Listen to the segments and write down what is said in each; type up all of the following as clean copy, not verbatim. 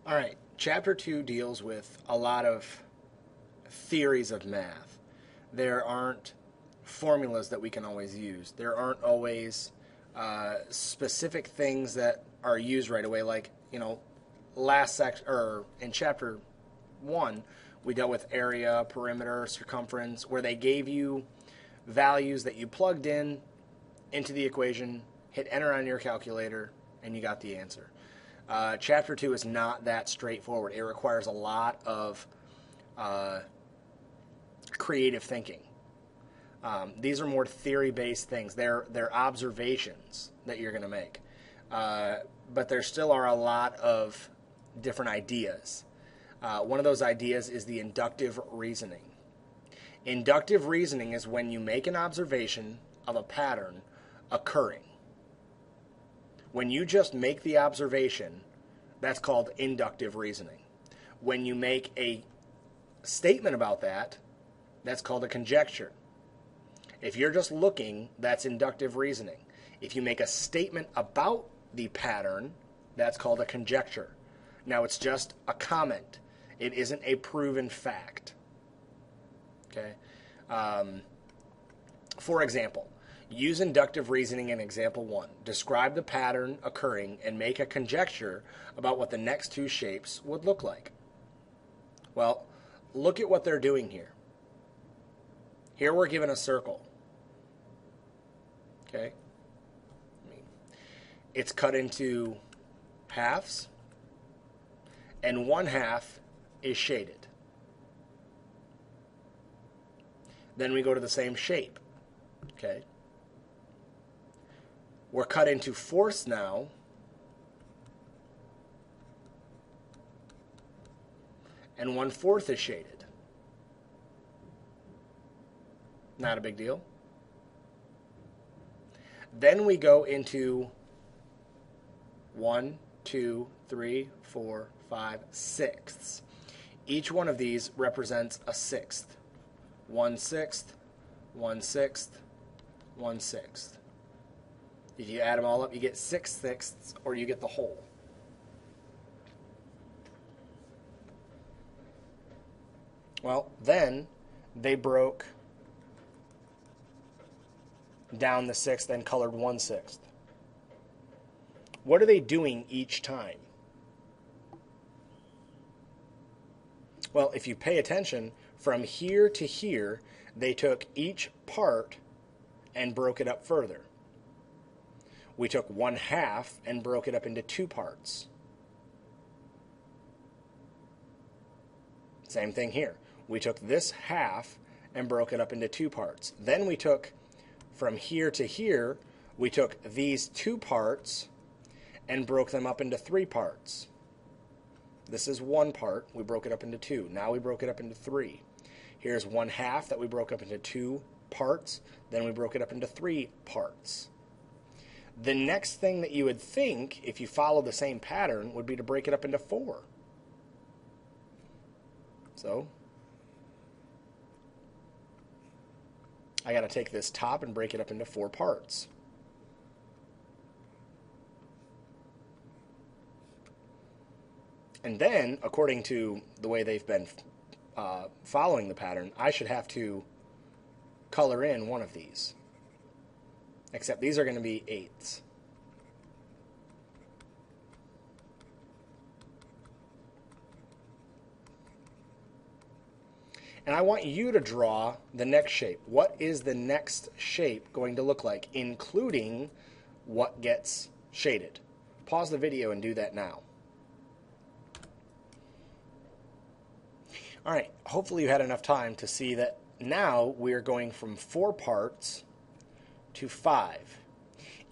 All right, chapter 2 deals with a lot of theories of math. There aren't formulas that we can always use. There aren't always specific things that are used right away. Like, last section, or in chapter 1, we dealt with area, perimeter, circumference, where they gave you values that you plugged in into the equation, hit enter on your calculator, and you got the answer. Chapter 2 is not that straightforward. It requires a lot of creative thinking. These are more theory-based things. They're observations that you're going to make. But there still are a lot of different ideas. One of those ideas is the inductive reasoning. Inductive reasoning is when you make an observation of a pattern occurring. When you just make the observation, that's called inductive reasoning. When you make a statement about that, that's called a conjecture. If you're just looking, that's inductive reasoning. If you make a statement about the pattern, that's called a conjecture. Now, it's just a comment. It isn't a proven fact. Okay? For example, use inductive reasoning in example 1. Describe the pattern occurring and make a conjecture about what the next two shapes would look like. Well, look at what they're doing here. Here we're given a circle. Okay? It's cut into halves, and one half is shaded. Then we go to the same shape. Okay? We're cut into fourths now, and 1/4 is shaded. Not a big deal. Then we go into 1, 2, 3, 4, 5, sixths. Each one of these represents a sixth. 1/6, 1/6, 1/6. If you add them all up, you get 6 sixths, or you get the whole. Well, then they broke down the sixth and colored 1/6. What are they doing each time? Well, if you pay attention, from here to here, they took each part and broke it up further. We took 1/2 and broke it up into 2 parts. Same thing here. We took this half and broke it up into 2 parts. Then we took, from here to here, we took these 2 parts and broke them up into 3 parts. This is 1 part. We broke it up into 2. Now we broke it up into 3. Here's 1/2 that we broke up into 2 parts. Then we broke it up into 3 parts. The next thing that you would think, if you follow the same pattern, would be to break it up into 4. So I got to take this top and break it up into 4 parts. And then, according to the way they've been following the pattern, I should have to color in one of these. Except these are going to be 8ths. And I want you to draw the next shape. What is the next shape going to look like, including what gets shaded? Pause the video and do that now. All right, hopefully you had enough time to see that now we're going from 4 parts to 5.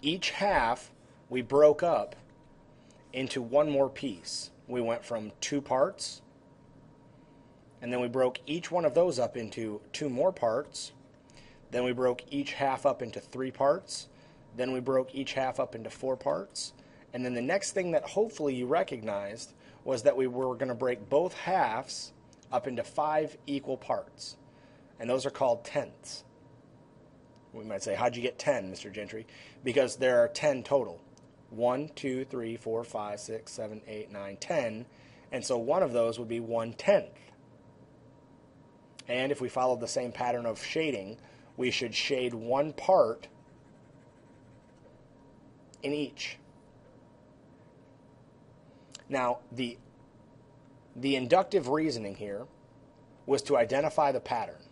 Each half we broke up into one more piece. We went from 2 parts, and then we broke each one of those up into 2 more parts. Then we broke each half up into 3 parts. Then we broke each half up into 4 parts. And then the next thing that hopefully you recognized was that we were going to break both halves up into 5 equal parts. And those are called tenths. We might say, how'd you get 10, Mr. Gentry? Because there are 10 total. 1, 2, 3, 4, 5, 6, 7, 8, 9, 10. And so one of those would be 1/10. And if we followed the same pattern of shading, we should shade one part in each. Now, the inductive reasoning here was to identify the pattern.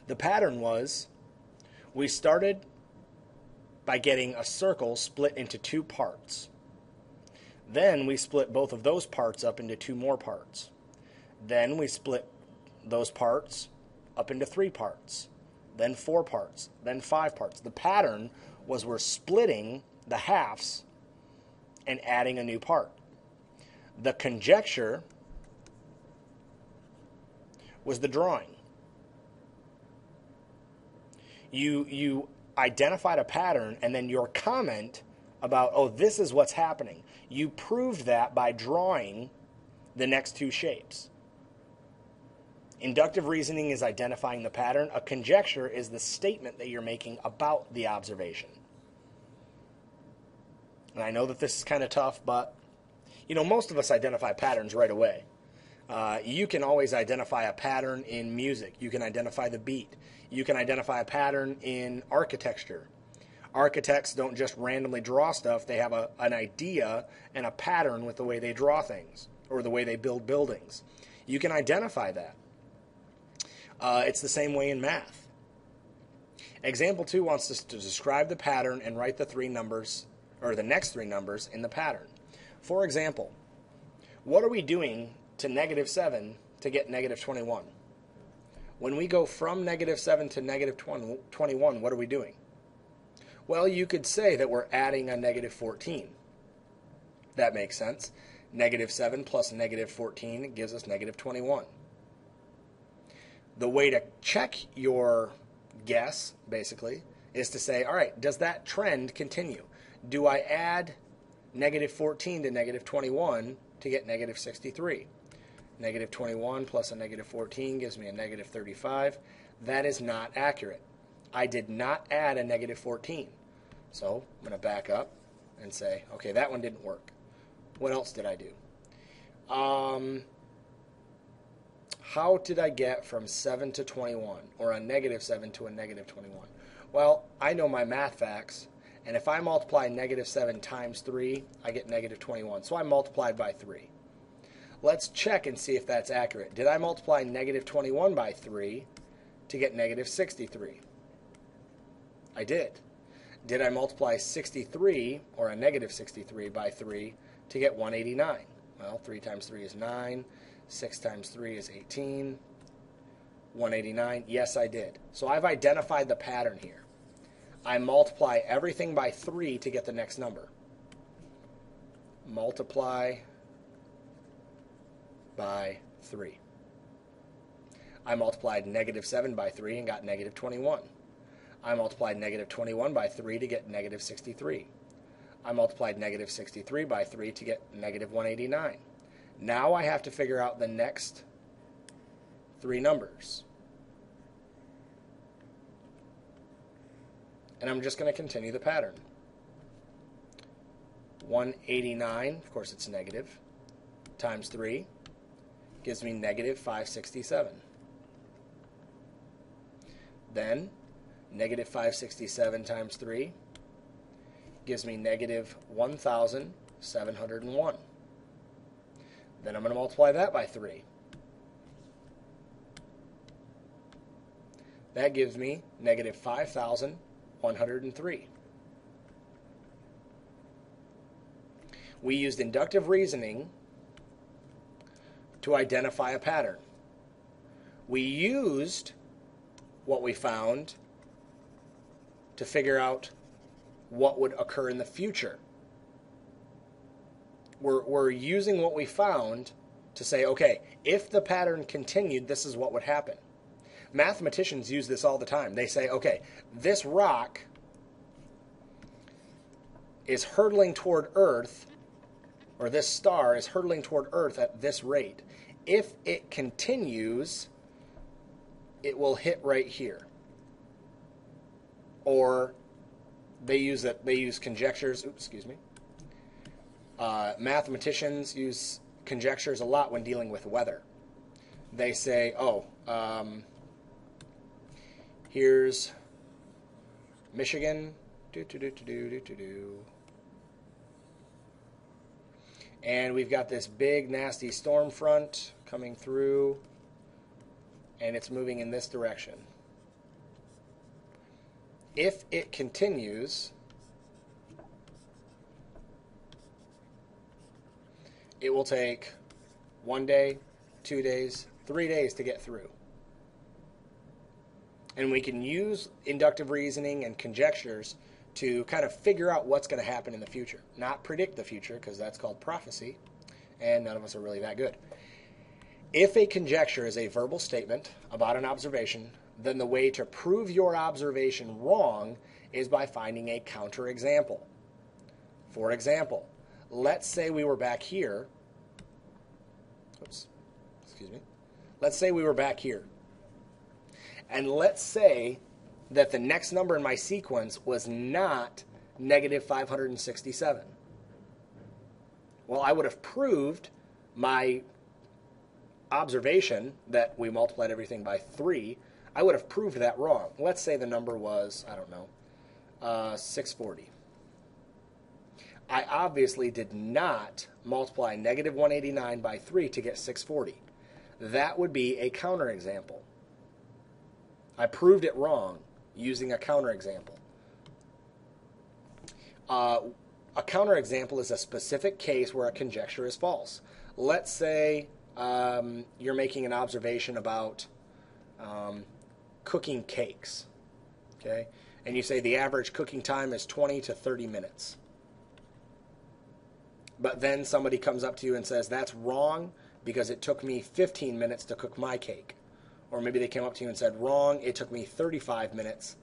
The pattern was, we started by getting a circle split into two parts. Then we split both of those parts up into two more parts. Then we split those parts up into three parts. Then four parts. Then five parts. The pattern was we're splitting the halves and adding a new part. The conjecture was the drawing. You identified a pattern, and then your comment about, oh, this is what's happening. You proved that by drawing the next two shapes. Inductive reasoning is identifying the pattern. A conjecture is the statement that you're making about the observation. And I know that this is kind of tough, but most of us identify patterns right away. You can always identify a pattern in music. You can identify the beat. You can identify a pattern in architecture. Architects don't just randomly draw stuff. They have an idea and a pattern with the way they draw things or the way they build buildings. You can identify that. It's the same way in math. Example 2 wants us to describe the pattern and write the three numbers, or the next three numbers in the pattern. For example, what are we doing to -7 to get -21? When we go from -7 to -21, what are we doing? Well, you could say that we're adding a -14. That makes sense. -7 plus -14 gives us -21. The way to check your guess, basically, is to say, all right, does that trend continue? Do I add -14 to -21 to get -63? -21 plus a -14 gives me a -35. That is not accurate. I did not add a -14. So I'm going to back up and say, okay, that one didn't work. What else did I do? How did I get from 7 to 21, or a -7 to a -21? Well, I know my math facts, and if I multiply -7 times 3, I get -21. So I multiplied by 3. Let's check and see if that's accurate. Did I multiply -21 by 3 to get -63? I did. Did I multiply 63, or a -63, by 3 to get 189? Well, 3 times 3 is 9. 6 times 3 is 18. 189. Yes, I did. So I've identified the pattern here. I multiply everything by 3 to get the next number. Multiply by 3. I multiplied -7 by 3 and got -21. I multiplied -21 by 3 to get -63. I multiplied -63 by 3 to get -189. Now I have to figure out the next three numbers. And I'm just going to continue the pattern. 189, of course it's negative, times 3 gives me -567. Then -567 times 3 gives me -1,701. Then I'm going to multiply that by 3. That gives me -5,103. We used inductive reasoning to identify a pattern. We used what we found to figure out what would occur in the future. We're using what we found to say, okay, if the pattern continued, this is what would happen. Mathematicians use this all the time. They say, okay, this rock is hurtling toward Earth, or this star is hurtling toward Earth at this rate. If it continues, it will hit right here. Or they use conjectures. Oops, excuse me. Mathematicians use conjectures a lot when dealing with weather. They say, oh, here's Michigan, and we've got this big nasty storm front coming through, and it's moving in this direction. If it continues, it will take 1 day, 2 days, 3 days to get through. And we can use inductive reasoning and conjectures to kind of figure out what's going to happen in the future. Not predict the future, because that's called prophecy, and none of us are really that good. If a conjecture is a verbal statement about an observation, then the way to prove your observation wrong is by finding a counterexample. For example, let's say we were back here. Let's say we were back here. And let's say that the next number in my sequence was not negative 567. Well, I would have proved my observation that we multiplied everything by 3. I would have proved that wrong. Let's say the number was, I don't know, 640. I obviously did not multiply negative 189 by 3 to get 640. That would be a counterexample. I proved it wrong using a counterexample. A counterexample is a specific case where a conjecture is false. Let's say you're making an observation about cooking cakes, okay? And you say the average cooking time is 20 to 30 minutes. But then somebody comes up to you and says, that's wrong because it took me 15 minutes to cook my cake. Or maybe they came up to you and said, wrong, it took me 35 minutes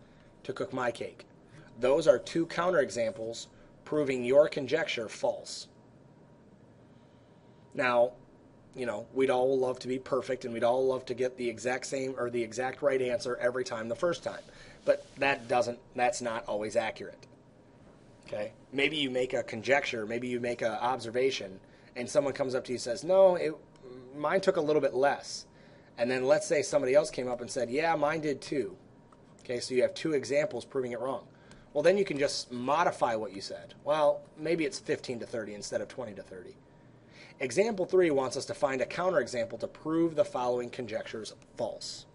to cook my cake. Those are two counterexamples proving your conjecture false. Now, you know, we'd all love to be perfect, and we'd all love to get the exact same or the exact right answer every time the first time. But that's not always accurate. Okay? Maybe you make a conjecture, maybe you make an observation, and someone comes up to you and says, no, mine took a little bit less. And then let's say somebody else came up and said, yeah, mine did too. Okay, so you have two examples proving it wrong. Well, then you can just modify what you said. Well, maybe it's 15 to 30 instead of 20 to 30. Example 3 wants us to find a counterexample to prove the following conjectures false.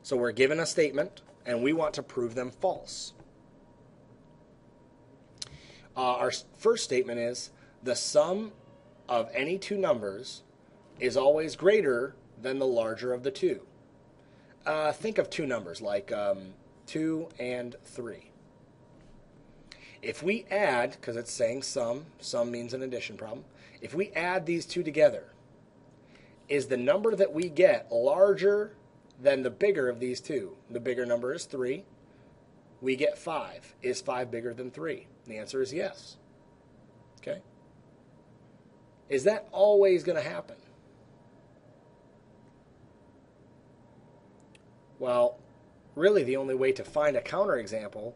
So we're given a statement, and we want to prove them false. Our first statement is, the sum of any two numbers is always greater than the larger of the two. Think of two numbers like 2 and 3. If we add, because it's saying sum means an addition problem, if we add these two together, is the number that we get larger than the bigger of these two? The bigger number is 3. We get 5. Is 5 bigger than 3? The answer is yes. Okay? Is that always going to happen? Well, really the only way to find a counterexample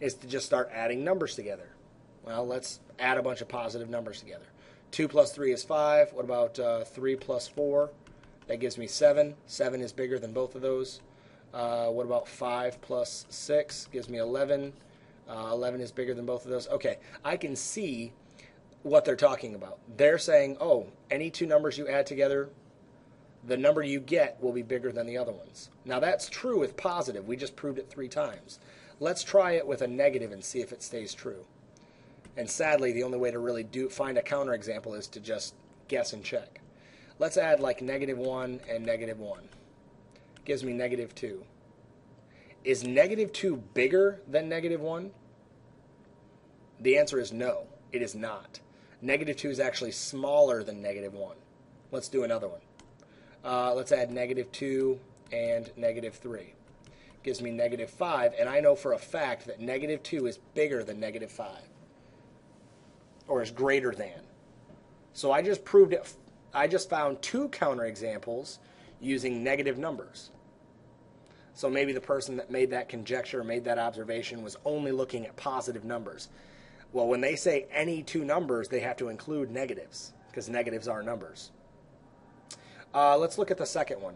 is to just start adding numbers together. Well, let's add a bunch of positive numbers together. 2 plus 3 is 5. What about 3 plus 4? That gives me 7. 7 is bigger than both of those. What about 5 plus 6? Gives me 11. 11 is bigger than both of those. Okay, I can see what they're talking about. They're saying, oh, any two numbers you add together, the number you get will be bigger than the other ones. Now that's true with positive. We just proved it 3 times. Let's try it with a negative and see if it stays true. And sadly, the only way to really find a counterexample is to just guess and check. Let's add like negative 1 and negative 1. Gives me negative 2. Is negative 2 bigger than negative 1? The answer is no, it is not. Negative 2 is actually smaller than negative 1. Let's do another one. Let's add negative 2 and negative 3. Gives me negative 5, and I know for a fact that negative 2 is bigger than negative 5. Or is greater than. So I just proved it. I just found 2 counterexamples using negative numbers. So maybe the person that made that conjecture, made that observation, was only looking at positive numbers. Well, when they say any two numbers, they have to include negatives because negatives are numbers. Let's look at the second one.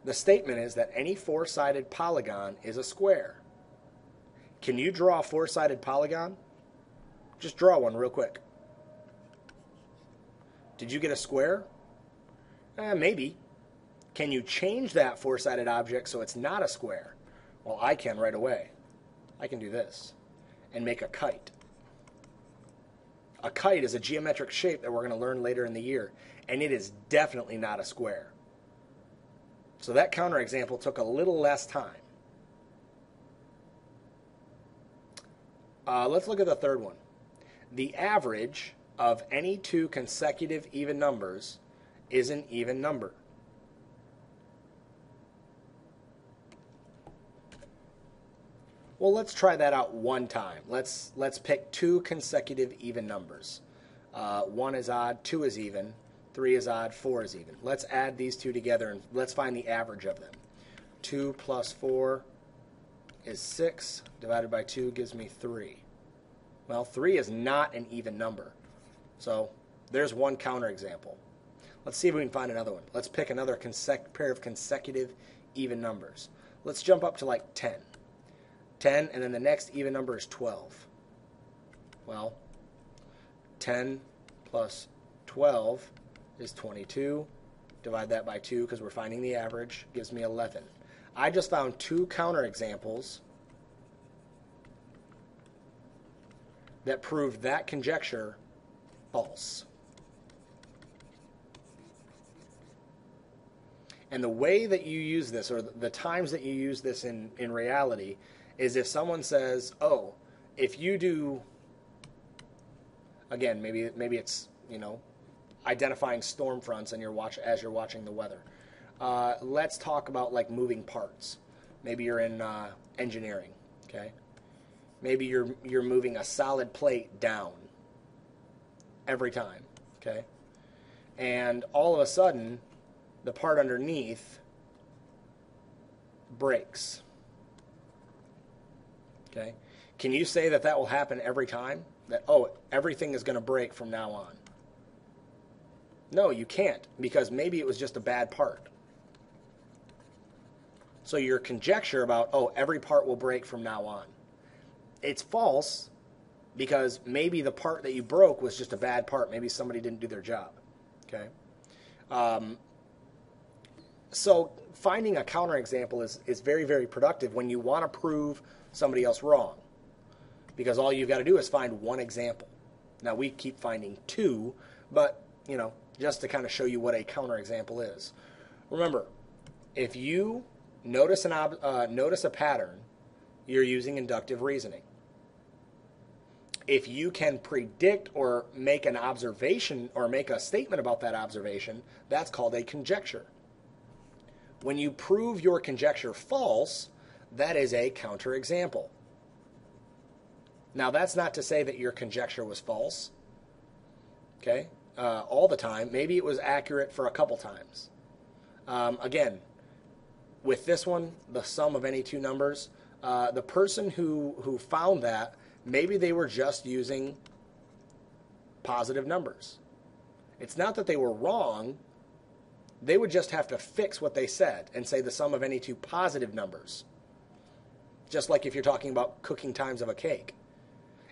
The statement is that any four-sided polygon is a square. Can you draw a four-sided polygon? Just draw one real quick. Did you get a square? Maybe. Can you change that four-sided object so it's not a square? Well, I can right away. I can do this and make a kite. A kite is a geometric shape that we're going to learn later in the year, and it is definitely not a square. So that counterexample took a little less time. Let's look at the third one. The average of any two consecutive even numbers is an even number. Well, let's try that out one time. Let's pick two consecutive even numbers. 1 is odd, 2 is even, 3 is odd, 4 is even. Let's add these two together and let's find the average of them. 2 plus 4 is 6, divided by 2 gives me 3. Well, 3 is not an even number. So there's one counterexample. Let's see if we can find another one. Let's pick another pair of consecutive even numbers. Let's jump up to like 10. 10, and then the next even number is 12. Well, 10 plus 12 is 22. Divide that by 2 because we're finding the average. Gives me 11. I just found two counterexamples that prove that conjecture false. And the way that you use this, or the times that you use this in reality, is if someone says, oh, if you do, again, maybe it's, identifying storm fronts and as you're watching the weather. Let's talk about like moving parts. Maybe you're in engineering, okay? Maybe you're moving a solid plate down every time, okay? And all of a sudden, the part underneath breaks. Okay? Can you say that will happen every time? That, oh, everything is going to break from now on? No, you can't, because maybe it was just a bad part. So your conjecture about, oh, every part will break from now on, it's false, because maybe the part that you broke was just a bad part. Maybe somebody didn't do their job. Okay? So finding a counterexample is very, very productive when you want to prove somebody else wrong, because all you've got to do is find one example. Now we keep finding two, but just to kind of show you what a counterexample is. Remember, if you notice a pattern, you're using inductive reasoning. If you can predict or make an observation or make a statement about that observation, that's called a conjecture. When you prove your conjecture false, that is a counterexample. Now, that's not to say that your conjecture was false, okay, all the time. Maybe it was accurate for a couple times. Again, with this one, the sum of any two numbers, the person who found that, maybe they were just using positive numbers. It's not that they were wrong. They would just have to fix what they said and say the sum of any two positive numbers. Just like if you're talking about cooking times of a cake.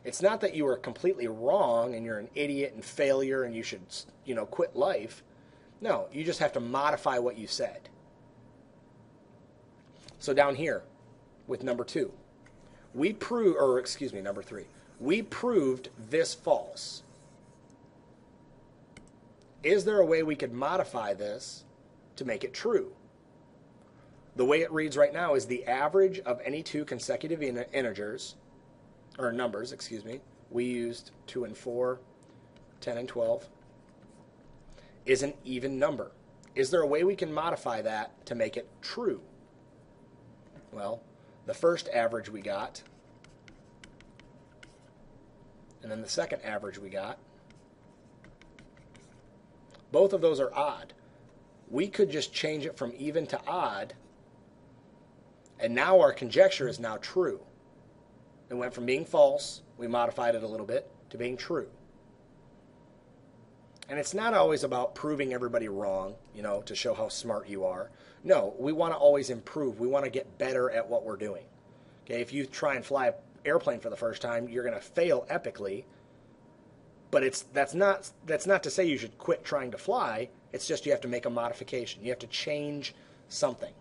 It's not that you were completely wrong and you're an idiot and failure and you should, quit life. No, you just have to modify what you said. So down here with number 2, number 3, we proved this false. Is there a way we could modify this to make it true? The way it reads right now is the average of any two consecutive numbers. We used 2 and 4, 10 and 12, is an even number. Is there a way we can modify that to make it true? Well, the first average we got, and then the second average we got, both of those are odd. We could just change it from even to odd, and now our conjecture is now true. It went from being false, we modified it a little bit, to being true. And it's not always about proving everybody wrong, to show how smart you are. No, we want to always improve. We want to get better at what we're doing. Okay, if you try and fly an airplane for the first time, you're going to fail epically. But that's not to say you should quit trying to fly. It's just you have to make a modification. You have to change something.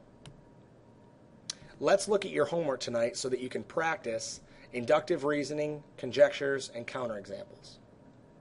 Let's look at your homework tonight so that you can practice inductive reasoning, conjectures, and counterexamples.